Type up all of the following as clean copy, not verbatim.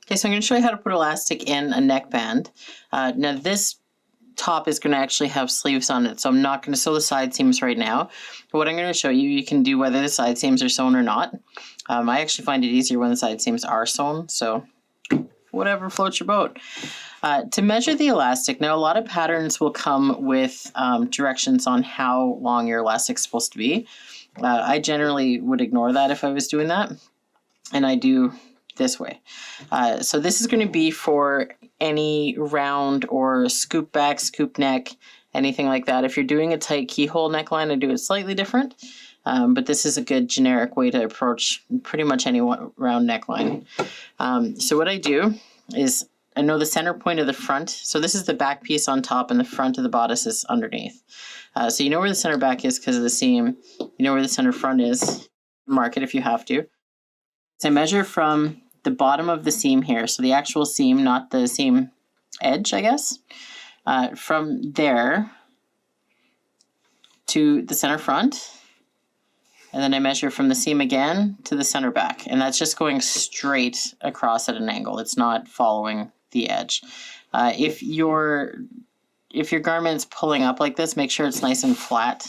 Okay, so I'm going to show you how to put elastic in a neckband. Now this top is going to actually have sleeves on it, so I'm not going to sew the side seams right now. But what I'm going to show you, you can do whether the side seams are sewn or not. I actually find it easier when the side seams are sewn, so whatever floats your boat. To measure the elastic, now a lot of patterns will come with directions on how long your elastic's supposed to be. I generally would ignore that if I was doing that, and I do this way. So this is going to be for any round or scoop back, scoop neck, anything like that. If you're doing a tight keyhole neckline, I do it slightly different, but this is a good generic way to approach pretty much any round neckline. So what I do is I know the center point of the front. So this is the back piece on top and the front of the bodice is underneath. So you know where the center back is because of the seam. You know where the center front is. Mark it if you have to. So I measure from the bottom of the seam here, so the actual seam, not the seam edge, I guess, from there to the center front, and then I measure from the seam again to the center back, and that's just going straight across at an angle. It's not following the edge. If your garment's pulling up like this, make sure it's nice and flat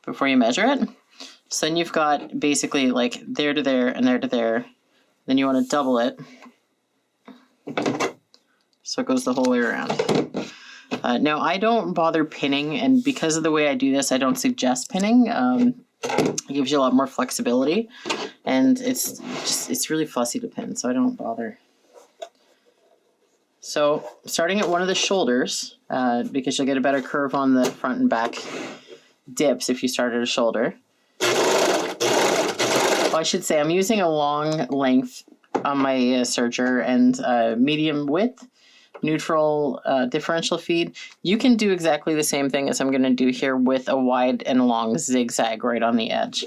before you measure it. So then you've got basically like there to there and there to there. Then you want to double it so it goes the whole way around. Now I don't bother pinning, and because of the way I do this, I don't suggest pinning. It gives you a lot more flexibility, and it's really fussy to pin, so I don't bother. So starting at one of the shoulders, because you'll get a better curve on the front and back dips if you start at a shoulder. Well, I should say I'm using a long length on my serger and medium width, neutral differential feed. You can do exactly the same thing as I'm going to do here with a wide and a long zigzag right on the edge.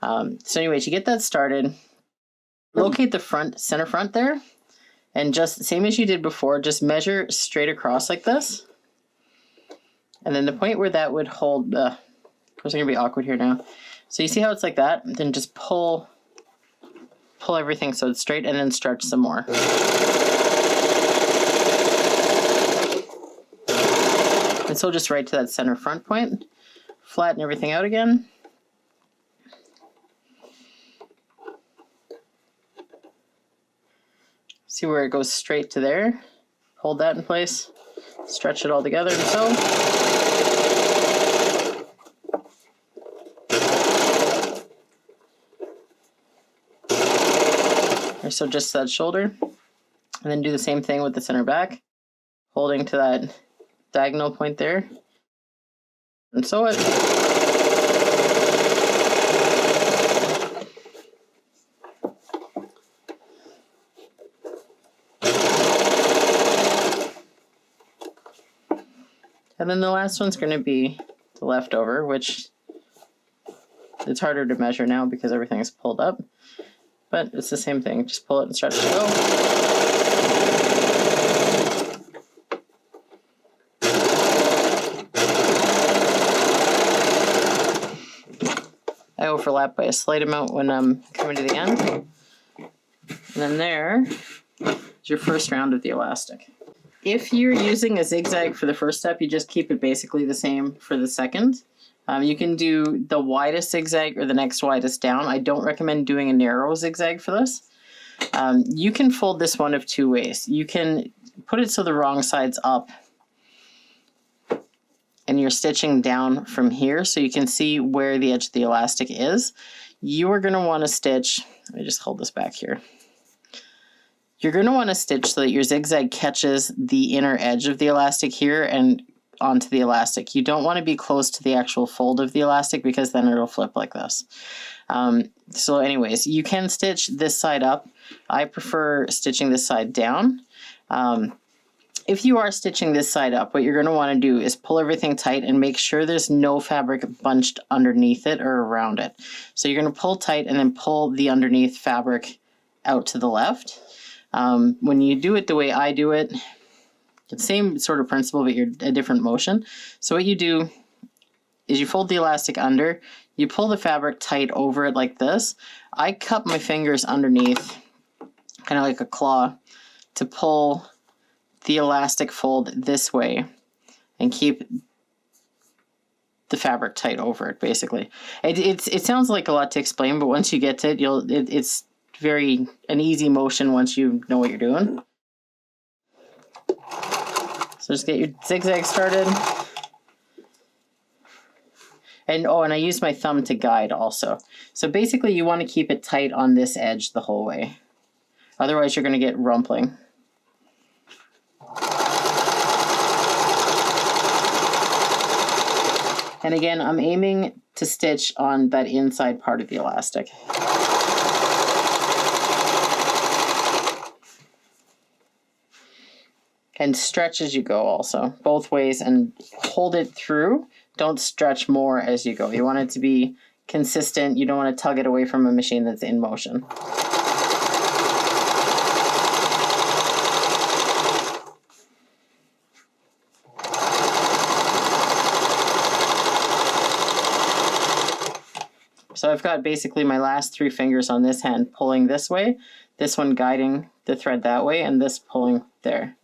So anyways, you get that started. Locate the center front there, and just same as you did before, just measure straight across like this. And then the point where that would hold, of course I'm going to be awkward here now. So you see how it's like that? Then just pull everything so it's straight and then stretch some more. And so just right to that center front point. Flatten everything out again. See where it goes straight to there. Hold that in place. Stretch it all together and so. So just that shoulder, and then do the same thing with the center back, holding to that diagonal point there, and sew it. And then the last one's going to be the leftover, which it's harder to measure now because everything is pulled up. But it's the same thing, just pull it and stretch it go. I overlap by a slight amount when I'm coming to the end. And then there is your first round of the elastic. If you're using a zigzag for the first step, you just keep it basically the same for the second. You can do the widest zigzag or the next widest down. I don't recommend doing a narrow zigzag for this. You can fold this one of two ways. You can put it so the wrong side's up and you're stitching down from here so you can see where the edge of the elastic is. You are going to want to stitch, let me just hold this back here. You're going to want to stitch so that your zigzag catches the inner edge of the elastic here and onto the elastic. You don't want to be close to the actual fold of the elastic because then it'll flip like this. So anyways, you can stitch this side up. I prefer stitching this side down. If you are stitching this side up, what you're going to want to do is pull everything tight and make sure there's no fabric bunched underneath it or around it. So you're going to pull tight and then pull the underneath fabric out to the left. When you do it the way I do it, it's the same sort of principle, but you're a different motion. So what you do is you fold the elastic under, you pull the fabric tight over it like this. I cup my fingers underneath kind of like a claw, to pull the elastic fold this way and keep the fabric tight over it, basically. It sounds like a lot to explain, but once you get to it, it's very an easy motion once you know what you're doing. So just get your zigzag started. And oh, and I use my thumb to guide also. So basically you want to keep it tight on this edge the whole way. Otherwise you're going to get rumpling. And again, I'm aiming to stitch on that inside part of the elastic. And stretch as you go also, both ways, and hold it through. Don't stretch more as you go. You want it to be consistent. You don't want to tug it away from a machine that's in motion. So I've got basically my last 3 fingers on this hand pulling this way, this one guiding the thread that way, and this pulling there.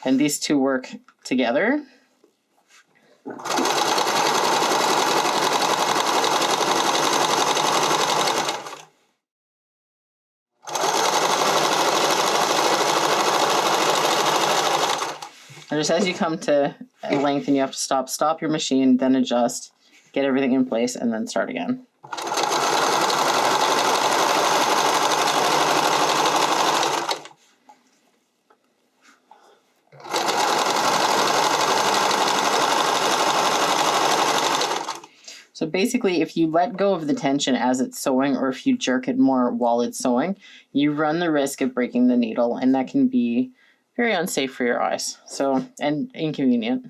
And these two work together. And just as you come to a length and you have to stop your machine, then adjust, get everything in place, and then start again. So basically, if you let go of the tension as it's sewing, or if you jerk it more while it's sewing, you run the risk of breaking the needle, and that can be very unsafe for your eyes, and inconvenient.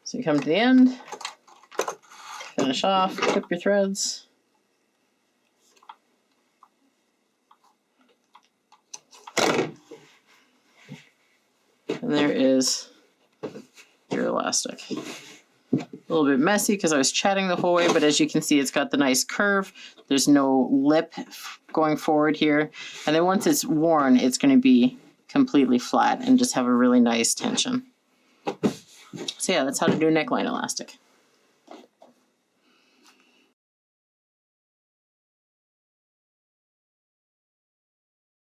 So you come to the end, finish off, clip your threads. And there is your elastic. A little bit messy because I was chatting the whole way, but as you can see, it's got the nice curve. There's no lip going forward here. And then once it's worn, it's going to be completely flat and just have a really nice tension. So yeah, that's how to do a neckline elastic.